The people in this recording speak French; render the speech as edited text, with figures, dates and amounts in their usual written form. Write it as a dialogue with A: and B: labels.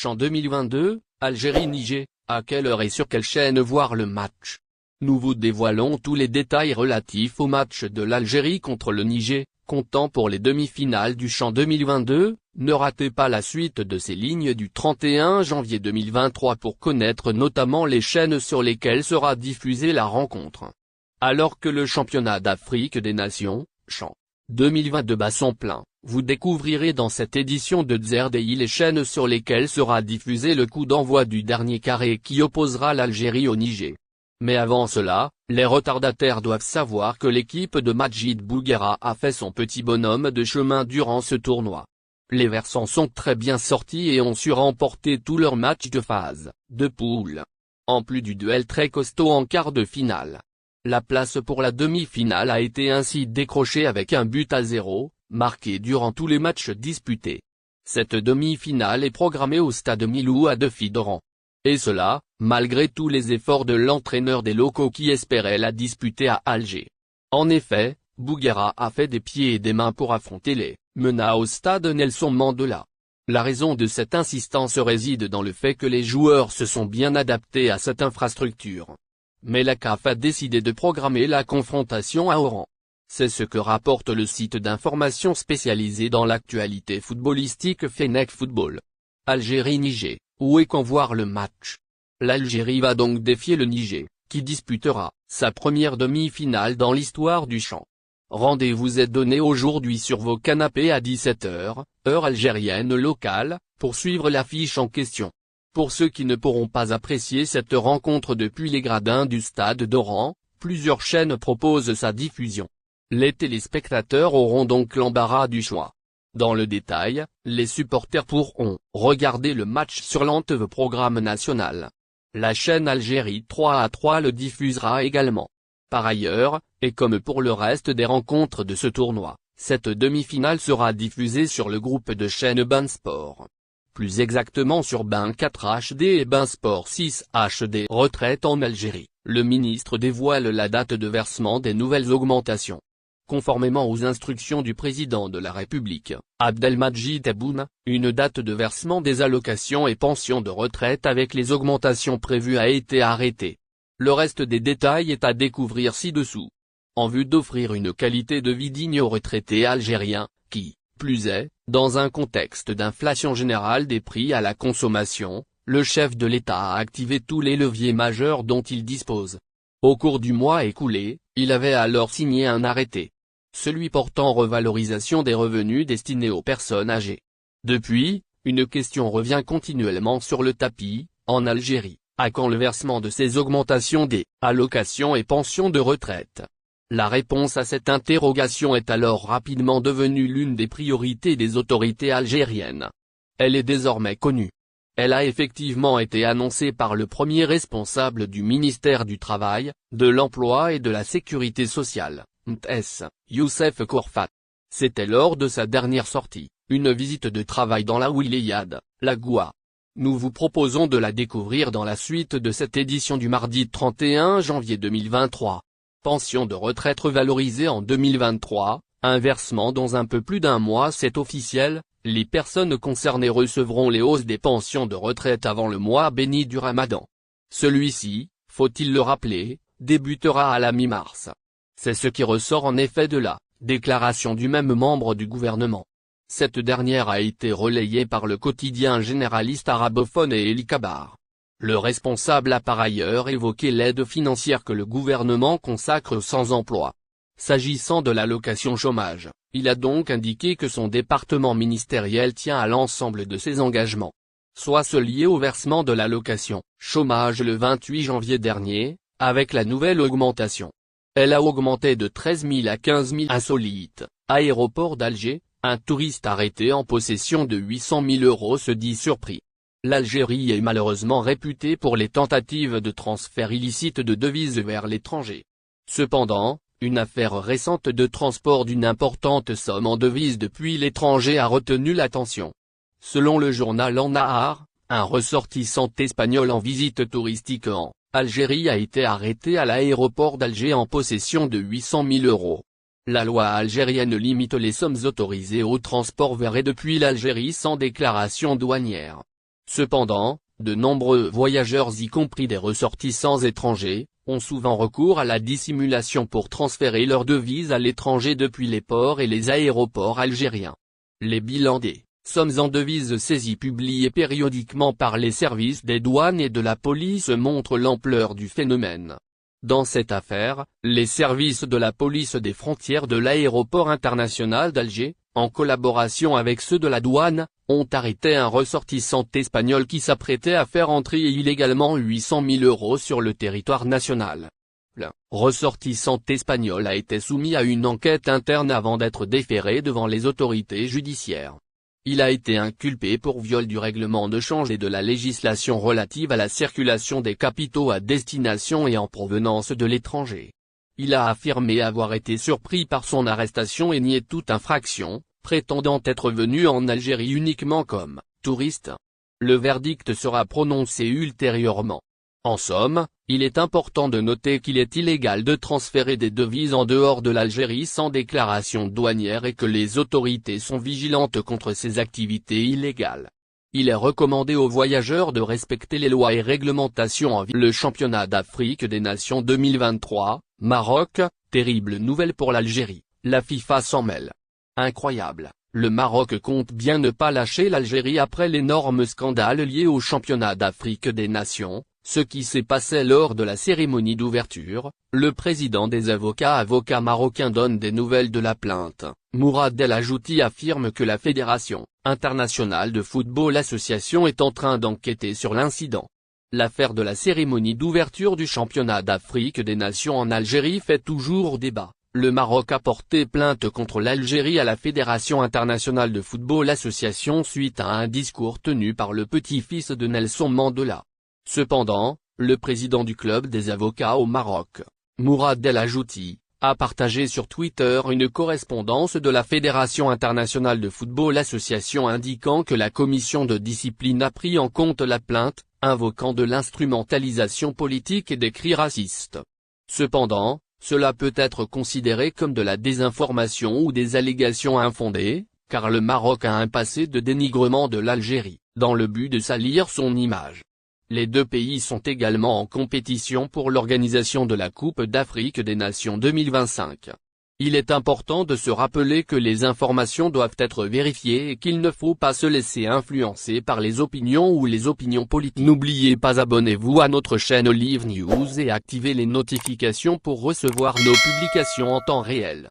A: CHAN 2022, Algérie-Niger, à quelle heure et sur quelle chaîne voir le match? Nous vous dévoilons tous les détails relatifs au match de l'Algérie contre le Niger, comptant pour les demi-finales du CHAN 2022, ne ratez pas la suite de ces lignes du 31 janvier 2023 pour connaître notamment les chaînes sur lesquelles sera diffusée la rencontre. Alors que le championnat d'Afrique des Nations, CHAN 2022 bat son plein, vous découvrirez dans cette édition de ZRDI les chaînes sur lesquelles sera diffusé le coup d'envoi du dernier carré qui opposera l'Algérie au Niger. Mais avant cela, les retardataires doivent savoir que l'équipe de Majid Bouguera a fait son petit bonhomme de chemin durant ce tournoi. Les Versants sont très bien sortis et ont su remporter tous leurs matchs de phase de poule. En plus du duel très costaud en quart de finale. La place pour la demi-finale a été ainsi décrochée avec un but à 0, marqué durant tous les matchs disputés. Cette demi-finale est programmée au stade Milou à Defi-Doran. Et cela, malgré tous les efforts de l'entraîneur des locaux qui espérait la disputer à Alger. En effet, Bouguera a fait des pieds et des mains pour affronter les MENA au stade Nelson Mandela. La raison de cette insistance réside dans le fait que les joueurs se sont bien adaptés à cette infrastructure. Mais la CAF a décidé de programmer la confrontation à Oran. C'est ce que rapporte le site d'information spécialisé dans l'actualité footballistique Fennec Football. Algérie-Niger, où est qu'on voir le match? L'Algérie va donc défier le Niger, qui disputera sa première demi-finale dans l'histoire du CHAN. Rendez-vous est donné aujourd'hui sur vos canapés à 17h, heure algérienne locale, pour suivre l'affiche en question. Pour ceux qui ne pourront pas apprécier cette rencontre depuis les gradins du stade d'Oran, plusieurs chaînes proposent sa diffusion. Les téléspectateurs auront donc l'embarras du choix. Dans le détail, les supporters pourront regarder le match sur l'ANTV programme national. La chaîne Algérie 3 le diffusera également. Par ailleurs, et comme pour le reste des rencontres de ce tournoi, cette demi-finale sera diffusée sur le groupe de chaînes BeIN Sport. Plus exactement sur BeIN 4 HD et BeIN Sport 6 HD. Retraite en Algérie, le ministre dévoile la date de versement des nouvelles augmentations. Conformément aux instructions du président de la République, Abdelmadjid Tebboune, une date de versement des allocations et pensions de retraite avec les augmentations prévues a été arrêtée. Le reste des détails est à découvrir ci-dessous. En vue d'offrir une qualité de vie digne aux retraités algériens, qui, plus est, dans un contexte d'inflation générale des prix à la consommation, le chef de l'État a activé tous les leviers majeurs dont il dispose. Au cours du mois écoulé, il avait alors signé un arrêté. Celui portant revalorisation des revenus destinés aux personnes âgées. Depuis, une question revient continuellement sur le tapis, en Algérie, à quand le versement de ces augmentations des allocations et pensions de retraite? La réponse à cette interrogation est alors rapidement devenue l'une des priorités des autorités algériennes. Elle est désormais connue. Elle a effectivement été annoncée par le premier responsable du ministère du Travail, de l'Emploi et de la Sécurité sociale, MTS, Youssef Kourfat. C'était lors de sa dernière sortie, une visite de travail dans la Ouileyade, la Goua. Nous vous proposons de la découvrir dans la suite de cette édition du mardi 31 janvier 2023. Pension de retraite revalorisée en 2023, un versement dans un peu plus d'un mois. C'est officiel, les personnes concernées recevront les hausses des pensions de retraite avant le mois béni du Ramadan. Celui-ci, faut-il le rappeler, débutera à la mi-mars. C'est ce qui ressort en effet de la déclaration du même membre du gouvernement. Cette dernière a été relayée par le quotidien généraliste arabophone et El Kabar. Le responsable a par ailleurs évoqué l'aide financière que le gouvernement consacre aux sans-emploi. S'agissant de l'allocation chômage, il a donc indiqué que son département ministériel tient à l'ensemble de ses engagements. Soit ceux liés au versement de l'allocation chômage le 28 janvier dernier, avec la nouvelle augmentation. Elle a augmenté de 13 000 à 15 000. Insolite, aéroport d'Alger, un touriste arrêté en possession de 800 000 € se dit surpris. L'Algérie est malheureusement réputée pour les tentatives de transfert illicite de devises vers l'étranger. Cependant, une affaire récente de transport d'une importante somme en devises depuis l'étranger a retenu l'attention. Selon le journal En Nahar, un ressortissant espagnol en visite touristique en Algérie a été arrêté à l'aéroport d'Alger en possession de 800 000 €. La loi algérienne limite les sommes autorisées au transport vers et depuis l'Algérie sans déclaration douanière. Cependant, de nombreux voyageurs y compris des ressortissants étrangers, ont souvent recours à la dissimulation pour transférer leurs devises à l'étranger depuis les ports et les aéroports algériens. Les bilans des sommes en devises saisies publiés périodiquement par les services des douanes et de la police montrent l'ampleur du phénomène. Dans cette affaire, les services de la police des frontières de l'aéroport international d'Alger, en collaboration avec ceux de la douane, ont arrêté un ressortissant espagnol qui s'apprêtait à faire entrer illégalement 800 000 € sur le territoire national. Le ressortissant espagnol a été soumis à une enquête interne avant d'être déféré devant les autorités judiciaires. Il a été inculpé pour viol du règlement de change et de la législation relative à la circulation des capitaux à destination et en provenance de l'étranger. Il a affirmé avoir été surpris par son arrestation et nié toute infraction, prétendant être venu en Algérie uniquement comme touriste. Le verdict sera prononcé ultérieurement. En somme, il est important de noter qu'il est illégal de transférer des devises en dehors de l'Algérie sans déclaration douanière et que les autorités sont vigilantes contre ces activités illégales. Il est recommandé aux voyageurs de respecter les lois et réglementations en vigueur. Le championnat d'Afrique des Nations 2023, Maroc, terrible nouvelle pour l'Algérie, la FIFA s'en mêle. Incroyable, le Maroc compte bien ne pas lâcher l'Algérie après l'énorme scandale lié au championnat d'Afrique des Nations. Ce qui s'est passé lors de la cérémonie d'ouverture, le président des avocats marocains donne des nouvelles de la plainte. Mourad El Ajouti affirme que la Fédération internationale de football association est en train d'enquêter sur l'incident. L'affaire de la cérémonie d'ouverture du championnat d'Afrique des Nations en Algérie fait toujours débat. Le Maroc a porté plainte contre l'Algérie à la Fédération internationale de football association suite à un discours tenu par le petit-fils de Nelson Mandela. Cependant, le président du club des avocats au Maroc, Mourad El Ajouti, a partagé sur Twitter une correspondance de la Fédération internationale de football association indiquant que la commission de discipline a pris en compte la plainte, invoquant de l'instrumentalisation politique et des cris racistes. Cependant, cela peut être considéré comme de la désinformation ou des allégations infondées, car le Maroc a un passé de dénigrement de l'Algérie, dans le but de salir son image. Les deux pays sont également en compétition pour l'organisation de la Coupe d'Afrique des Nations 2025. Il est important de se rappeler que les informations doivent être vérifiées et qu'il ne faut pas se laisser influencer par les opinions ou les opinions politiques. N'oubliez pas abonnez-vous à notre chaîne Olive News et activez les notifications pour recevoir nos publications en temps réel.